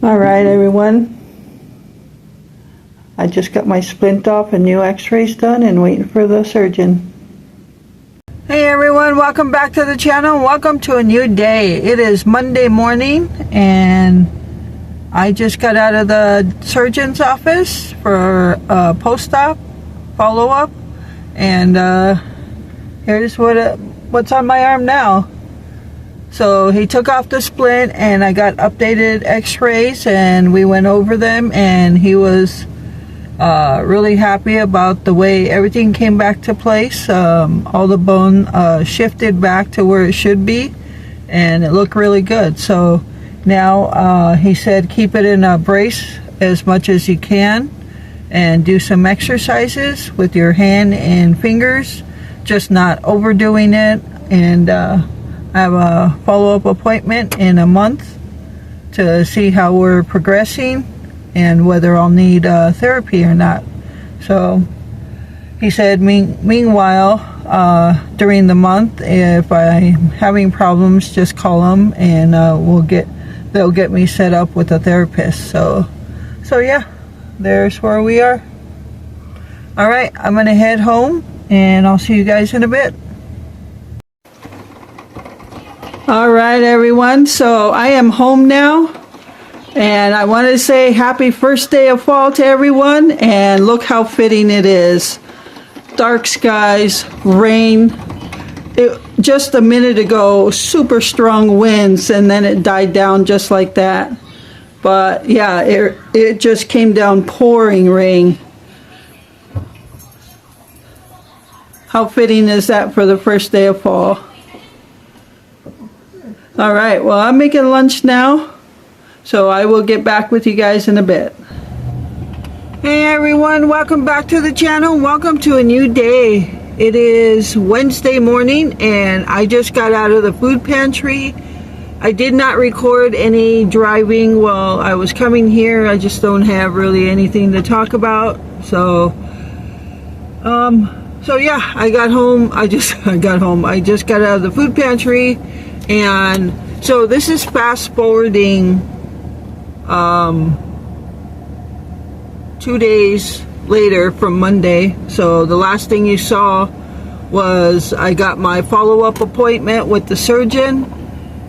All right, everyone. I just got my splint off and new x-rays done and waiting for the surgeon. Hey everyone, welcome back to the channel. Welcome to a new day. It is Monday morning and I just got out of the surgeon's office for a post-op follow-up, and here's what's on my arm now. So he took off the splint and I got updated x-rays and we went over them, and he was really happy about the way everything came back to place. All the bone shifted back to where it should be and it looked really good. So now he said keep it in a brace as much as you can and do some exercises with your hand and fingers, just not overdoing it. And I have a follow-up appointment in a month to see how we're progressing and whether I'll need therapy or not. So he said meanwhile, during the month, if I'm having problems, just call them and they'll get me set up with a therapist. So yeah, there's where we are. All right, I'm gonna head home and I'll see you guys in a bit. All right, everyone, so I am home now, and I want to say happy first day of fall to everyone, and look how fitting it is. Dark skies, rain. Just a minute ago, super strong winds, and then it died down just like that. But yeah, it just came down pouring rain. How fitting is that for the first day of fall? All right, well, I'm making lunch now, so I will get back with you guys in a bit. Hey everyone, welcome back to the channel. Welcome to a new day. It is Wednesday morning and I just got out of the food pantry. I did not record any driving while I was coming here. I just don't have really anything to talk about. So yeah, I got home. I just got out of the food pantry. And so this is fast forwarding 2 days later from Monday. So the last thing you saw was I got my follow-up appointment with the surgeon,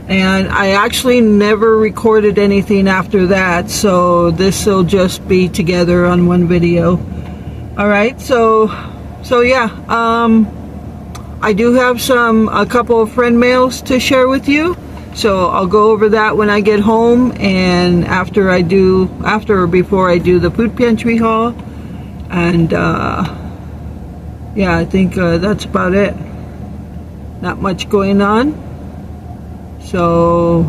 and I actually never recorded anything after that, so this will just be together on one video. All right, so yeah, I do have a couple of friend mails to share with you, so I'll go over that when I get home and after or before I do the food pantry haul. And yeah, I think that's about it. Not much going on. So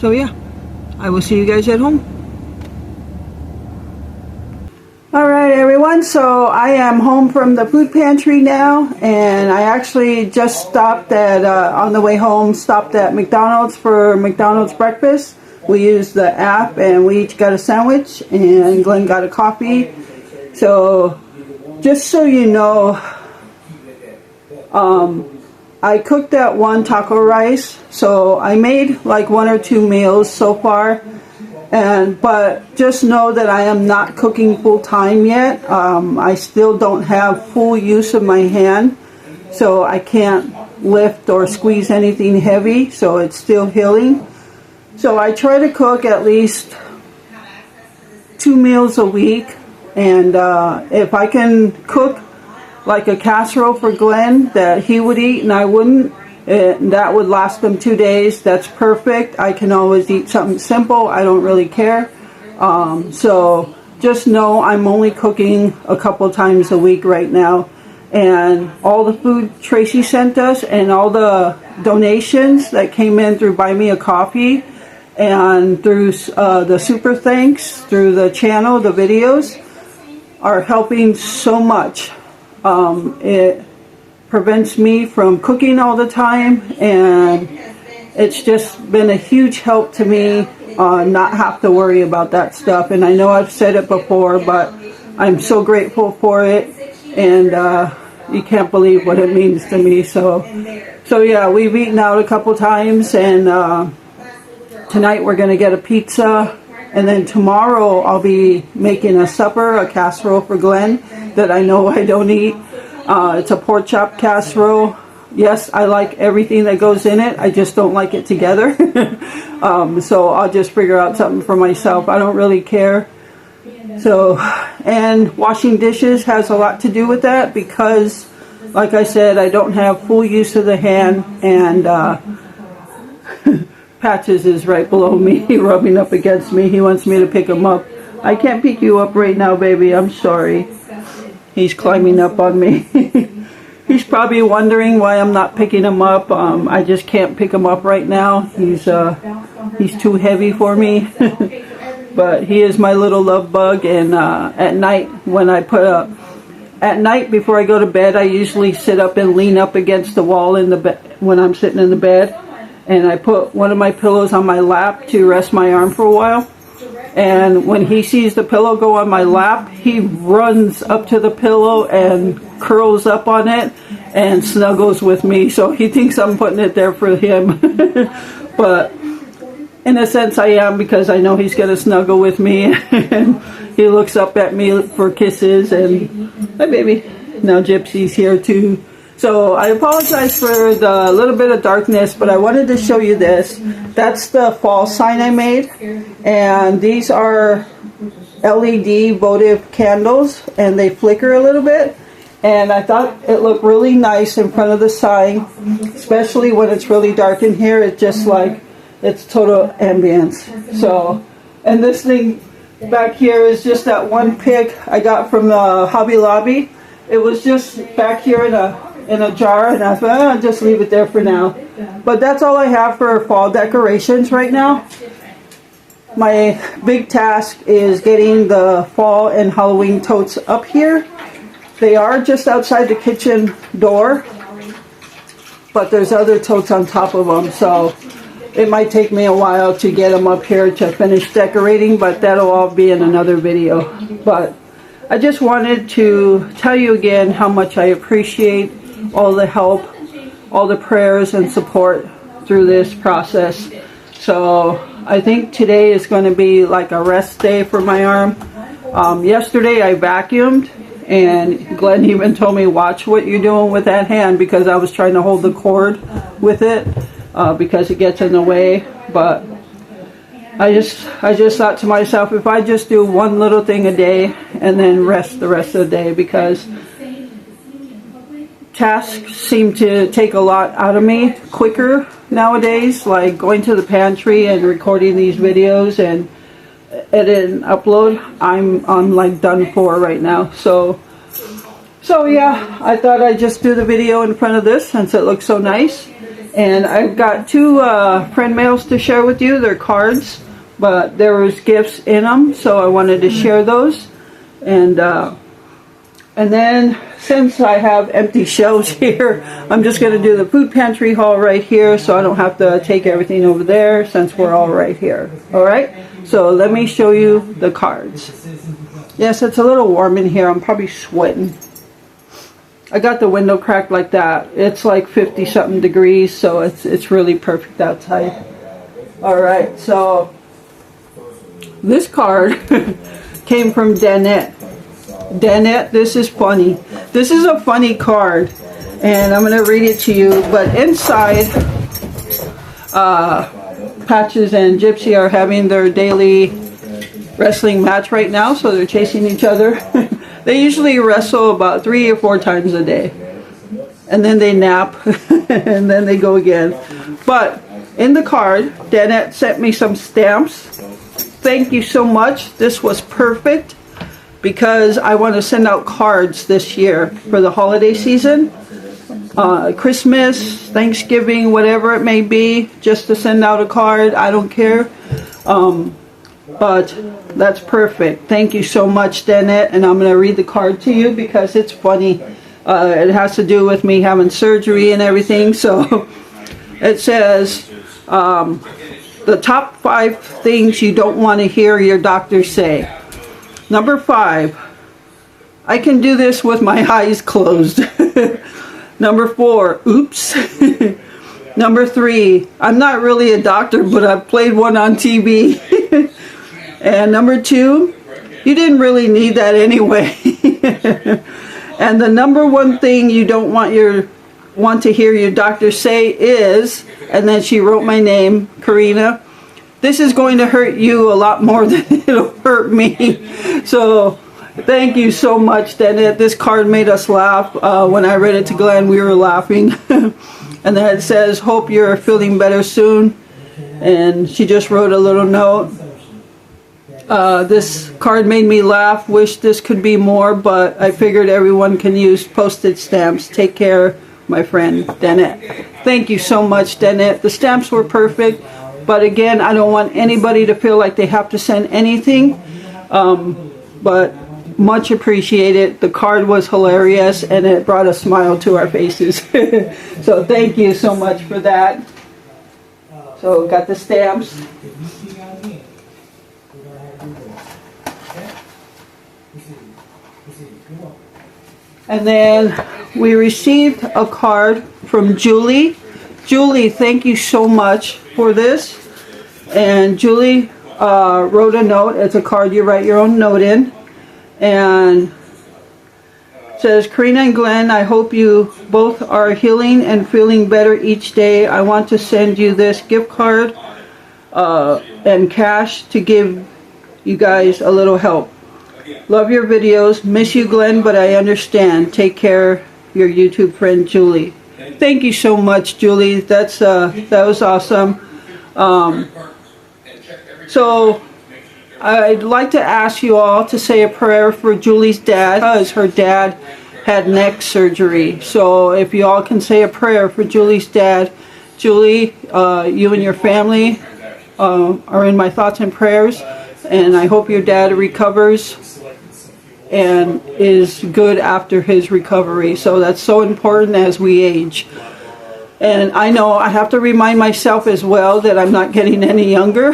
yeah, I will see you guys at home. All right, everyone, so I am home from the food pantry now, and I actually just stopped at, on the way home, stopped at McDonald's for McDonald's breakfast. We used the app, and we each got a sandwich, and Glenn got a coffee. So, just so you know, I cooked that one taco rice, so I made like 1 or 2 meals so far. But just know that I am not cooking full time yet. I still don't have full use of my hand, so I can't lift or squeeze anything heavy, so it's still healing. So I try to cook at least 2 meals a week, and if I can cook like a casserole for Glenn that he would eat and I wouldn't, that would last them 2 days. That's perfect. I can always eat something simple. I don't really care. So just know I'm only cooking a couple times a week right now. And all the food Tracy sent us and all the donations that came in through Buy Me a Coffee and through the Super Thanks, through the channel, the videos, are helping so much. It prevents me from cooking all the time, and it's just been a huge help to me not have to worry about that stuff. And I know I've said it before, but I'm so grateful for it, and you can't believe what it means to me. So yeah, we've eaten out a couple times, and tonight we're going to get a pizza, and then tomorrow I'll be making a supper, a casserole for Glenn that I know I don't eat. It's a pork chop casserole. Yes, I like everything that goes in it. I just don't like it together. So I'll just figure out something for myself. I don't really care. So, and washing dishes has a lot to do with that because, like I said, I don't have full use of the hand, and Patches is right below me, rubbing up against me. He wants me to pick him up. I can't pick you up right now, baby. I'm sorry. He's climbing up on me. He's probably wondering why I'm not picking him up. I just can't pick him up right now. He's too heavy for me. But he is my little love bug. And at night, when I put up, at night before I go to bed, I usually sit up and lean up against the wall in the bed when I'm sitting in the bed. And I put one of my pillows on my lap to rest my arm for a while. And when he sees the pillow go on my lap, he runs up to the pillow and curls up on it and snuggles with me. So he thinks I'm putting it there for him. But in a sense I am, because I know he's going to snuggle with me. And he looks up at me for kisses. And hi, baby. Now Gypsy's here too. So I apologize for the little bit of darkness, but I wanted to show you this. That's the fall sign I made, and these are LED votive candles, and they flicker a little bit, and I thought it looked really nice in front of the sign, especially when it's really dark in here. It's just like, it's total ambience. So, and this thing back here is just that one pick I got from the Hobby Lobby. It was just back here in a jar, and I thought, I'll just leave it there for now. But that's all I have for fall decorations right now. My big task is getting the fall and Halloween totes up here. They are just outside the kitchen door, but there's other totes on top of them, so it might take me a while to get them up here to finish decorating, but that'll all be in another video. But I just wanted to tell you again how much I appreciate all the help, all the prayers and support through this process. So I think today is going to be like a rest day for my arm. Yesterday I vacuumed, and Glenn even told me, watch what you're doing with that hand, because I was trying to hold the cord with it because it gets in the way. But I just thought to myself, if I just do one little thing a day and then rest the rest of the day, because tasks seem to take a lot out of me quicker nowadays, like going to the pantry and recording these videos and edit and upload. I'm like done for right now. So yeah, I thought I'd just do the video in front of this since it looks so nice. And I've got two friend mails to share with you. They're cards, but there was gifts in them, so I wanted to share those. And then, since I have empty shelves here, I'm just going to do the food pantry haul right here, so I don't have to take everything over there since we're all right here. Alright, so let me show you the cards. Yes, it's a little warm in here. I'm probably sweating. I got the window cracked like that. It's like 50 something degrees, so it's really perfect outside. Alright, so this card came from Danette. Danette, this is funny. This is a funny card, and I'm going to read it to you. But inside, Patches and Gypsy are having their daily wrestling match right now, so they're chasing each other. They usually wrestle about 3 or 4 times a day, and then they nap, and then they go again. But in the card, Danette sent me some stamps. Thank you so much. This was perfect, because I want to send out cards this year for the holiday season. Christmas, Thanksgiving, whatever it may be, just to send out a card. I don't care. But that's perfect. Thank you so much, Danette. And I'm going to read the card to you because it's funny. It has to do with me having surgery and everything. So it says, the top 5 things you don't want to hear your doctor say. Number 5, I can do this with my eyes closed. Number 4, oops. Number 3, I'm not really a doctor, but I've played one on TV. And number 2, you didn't really need that anyway. And the number 1 thing you don't want to hear your doctor say is, and then she wrote my name, Karina, this is going to hurt you a lot more than it'll hurt me. So thank you so much, Dennett. This card made us laugh. When I read it to Glenn, we were laughing. And then it says, hope you're feeling better soon. And she just wrote a little note. This card made me laugh. Wish this could be more, but I figured everyone can use postage stamps. Take care, my friend, Dennett. Thank you so much, Dennett. The stamps were perfect. But again, I don't want anybody to feel like they have to send anything. But much appreciated. The card was hilarious and it brought a smile to our faces. So thank you so much for that. So got the stamps. And then we received a card from Julie. Julie, thank you so much for this. And Julie wrote a note. It's a card you write your own note in. And it says, Karina and Glenn, I hope you both are healing and feeling better each day. I want to send you this gift card and cash to give you guys a little help. Love your videos. Miss you, Glenn, but I understand. Take care, your YouTube friend, Julie. Thank you so much, Julie. That was awesome. So I'd like to ask you all to say a prayer for Julie's dad, because her dad had neck surgery. So if you all can say a prayer for Julie's dad. Julie, you and your family are in my thoughts and prayers, and I hope your dad recovers and is good after his recovery. So that's so important as we age. And I know I have to remind myself as well that I'm not getting any younger.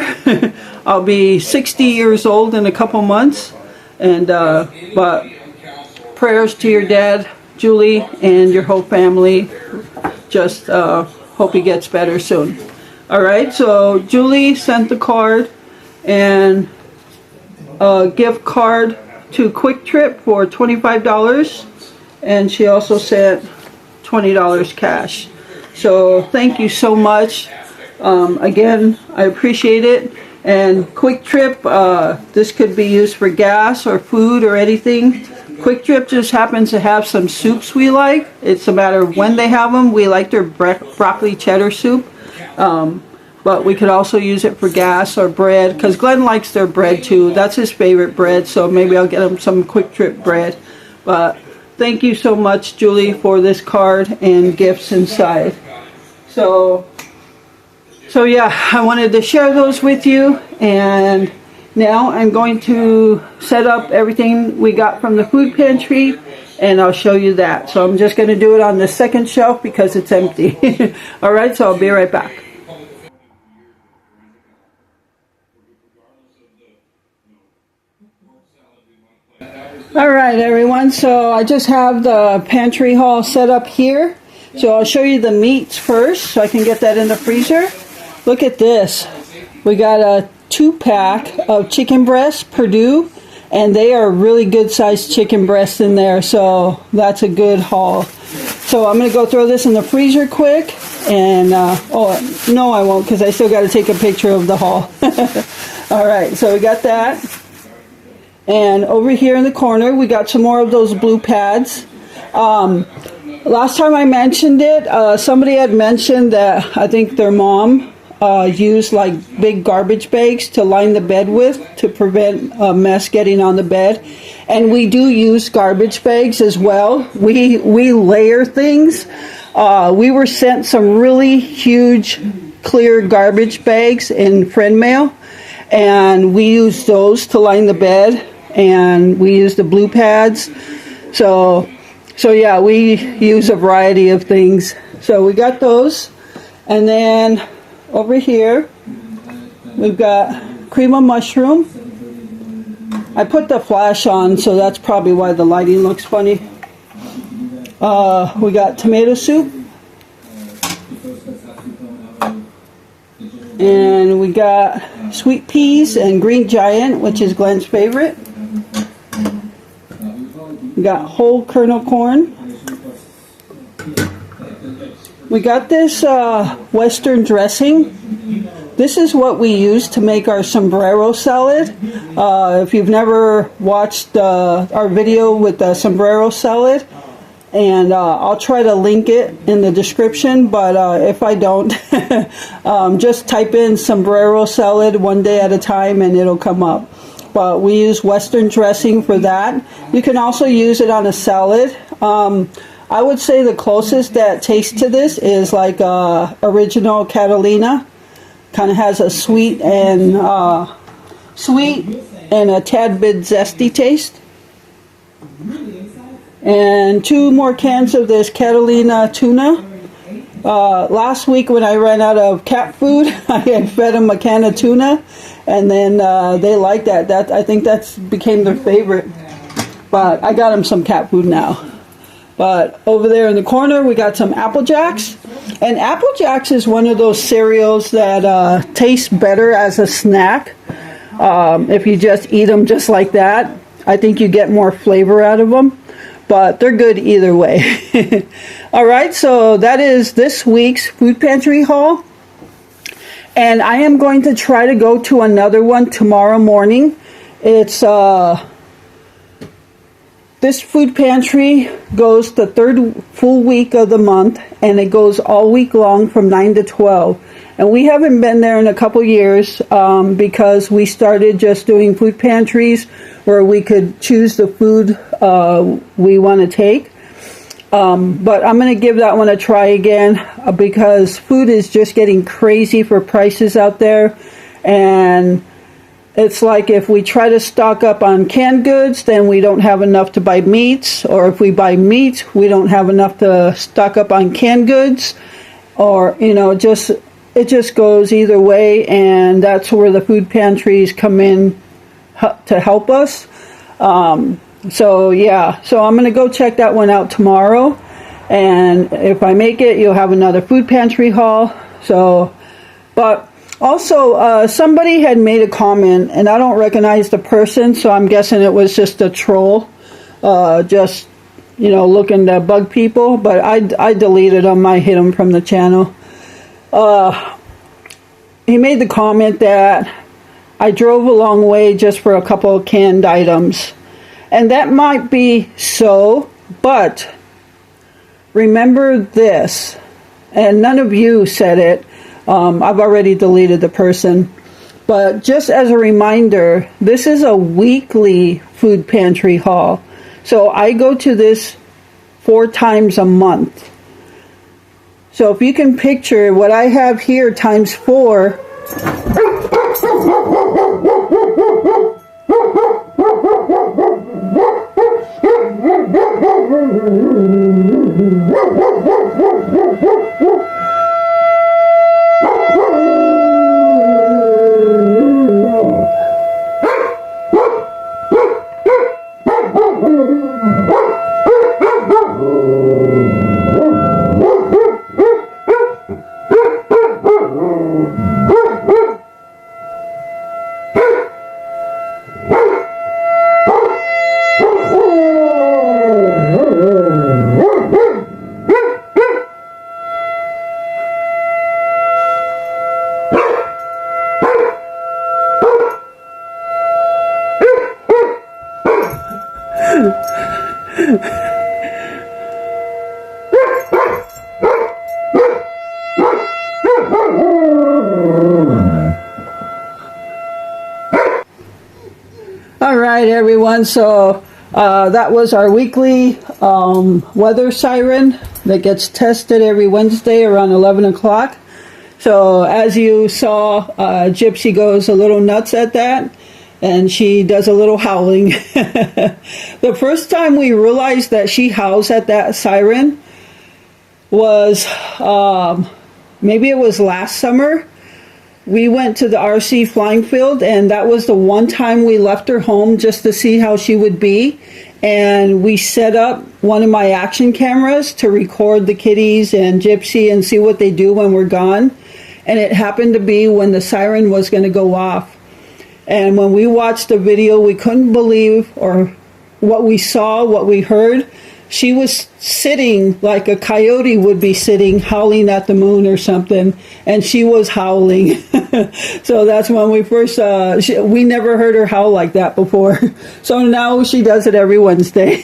I'll be 60 years old in a couple months. And but prayers to your dad, Julie, and your whole family. Just hope he gets better soon. All right, so Julie sent the card and a gift card to Quick Trip for $25, and she also sent $20 cash. So thank you so much. Again, I appreciate it. And Quick Trip, this could be used for gas or food or anything. Quick Trip just happens to have some soups we like. It's a matter of when they have them. We like their broccoli cheddar soup. But we could also use it for gas or bread, because Glenn likes their bread too. That's his favorite bread, so maybe I'll get him some Quick Trip bread. But thank you so much, Julie, for this card and gifts inside. So yeah, I wanted to share those with you, and now I'm going to set up everything we got from the food pantry, and I'll show you that. So I'm just going to do it on the second shelf because it's empty. All right, so I'll be right back. All right, everyone, so I just have the pantry haul set up here. So I'll show you the meats first so I can get that in the freezer. Look at this. We got a 2-pack of chicken breasts, Purdue, and they are really good sized chicken breasts in there, so that's a good haul. So I'm going to go throw this in the freezer quick, and oh, no I won't, because I still got to take a picture of the haul. All right, so we got that. And over here in the corner, we got some more of those blue pads. Last time I mentioned it, somebody had mentioned that I think their mom used like big garbage bags to line the bed with to prevent a mess getting on the bed. And we do use garbage bags as well. We layer things. We were sent some really huge clear garbage bags in friend mail, and we use those to line the bed. And we use the blue pads. So yeah, we use a variety of things. So we got those. And then over here, we've got cream of mushroom. I put the flash on, so that's probably why the lighting looks funny. We got tomato soup. And we got sweet peas and green giant, which is Glenn's favorite. We got whole kernel corn. We got this Western dressing. This is what we use to make our sombrero salad. If you've never watched our video with the sombrero salad, and I'll try to link it in the description, but if I don't, just type in sombrero salad one day at a time and it'll come up. But we use Western dressing for that. You can also use it on a salad. I would say the closest that tastes to this is like original Catalina. Kind of has a sweet and a tad bit zesty taste. And 2 more cans of this Catalina tuna. Last week when I ran out of cat food, I had fed them a can of tuna, and then they liked that. I think that became their favorite. But I got them some cat food now. But over there in the corner, we got some Apple Jacks. And Apple Jacks is one of those cereals that tastes better as a snack. If you just eat them just like that, I think you get more flavor out of them. But they're good either way. All right, so that is this week's food pantry haul. And I am going to try to go to another one tomorrow morning. It's this food pantry goes the 3rd full week of the month, and it goes all week long from 9 to 12. And we haven't been there in a couple years because we started just doing food pantries where we could choose the food we want to take. But I'm going to give that one a try again because food is just getting crazy for prices out there. And it's like if we try to stock up on canned goods, then we don't have enough to buy meats. Or if we buy meat, we don't have enough to stock up on canned goods. Or, you know, it just goes either way. And that's where the food pantries come in to help us. So I'm going to go check that one out tomorrow. And if I make it, you'll have another food pantry haul. But also, somebody had made a comment, and I don't recognize the person, so I'm guessing it was just a troll, looking to bug people. But I deleted him. I hid him from the channel. He made the comment that I drove a long way just for a couple of canned items. And that might be so, but remember this, and none of you said it. I've already deleted the person. But just as a reminder, this is a weekly food pantry haul. So I go to this 4 times a month. So if you can picture what I have here times 4. All right, everyone. So that was our weekly weather siren that gets tested every Wednesday around 11 o'clock. So as you saw, Gypsy goes a little nuts at that, and she does a little howling. The first time we realized that she howls at that siren was maybe it was last summer. We went to the RC flying field, and that was the one time we left her home just to see how she would be. And we set up one of my action cameras to record the kitties and Gypsy and see what they do when we're gone. and it happened to be when the siren was going to go off. And when we watched the video, we couldn't believe or what we saw, what we heard. She was sitting like a coyote would be sitting, howling at the moon or something, and she was howling. So that's when we first, we never heard her howl like that before. So now she does it every Wednesday.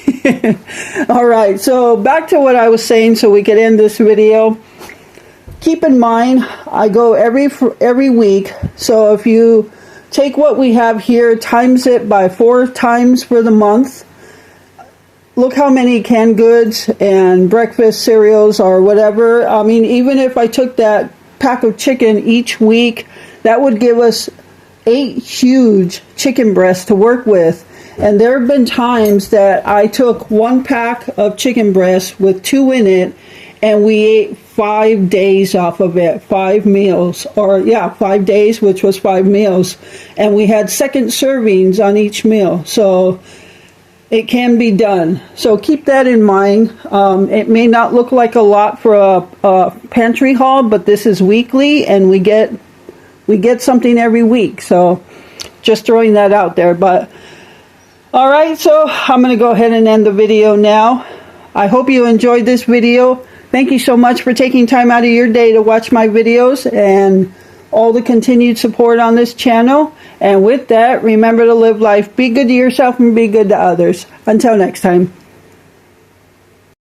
All right, so back to what I was saying so we could end this video. Keep in mind, I go every week, so if you take what we have here, times it by 4 times for the month, look how many canned goods and breakfast cereals or whatever. I mean, even if I took that pack of chicken each week, that would give us 8 huge chicken breasts to work with. And there have been times that I took 1 pack of chicken breasts with 2 in it, and we ate 5 days off of it, 5 meals, or yeah, 5 days, which was 5 meals. And we had second servings on each meal. So it can be done. So keep that in mind. It may not look like a lot for a pantry haul, but this is weekly, and we get something every week. So just throwing that out there. But all right, so I'm going to go ahead and end the video now. I hope you enjoyed this video. Thank you so much for taking time out of your day to watch my videos and all the continued support on this channel. And with that, remember to live life, be good to yourself, and be good to others. Until next time.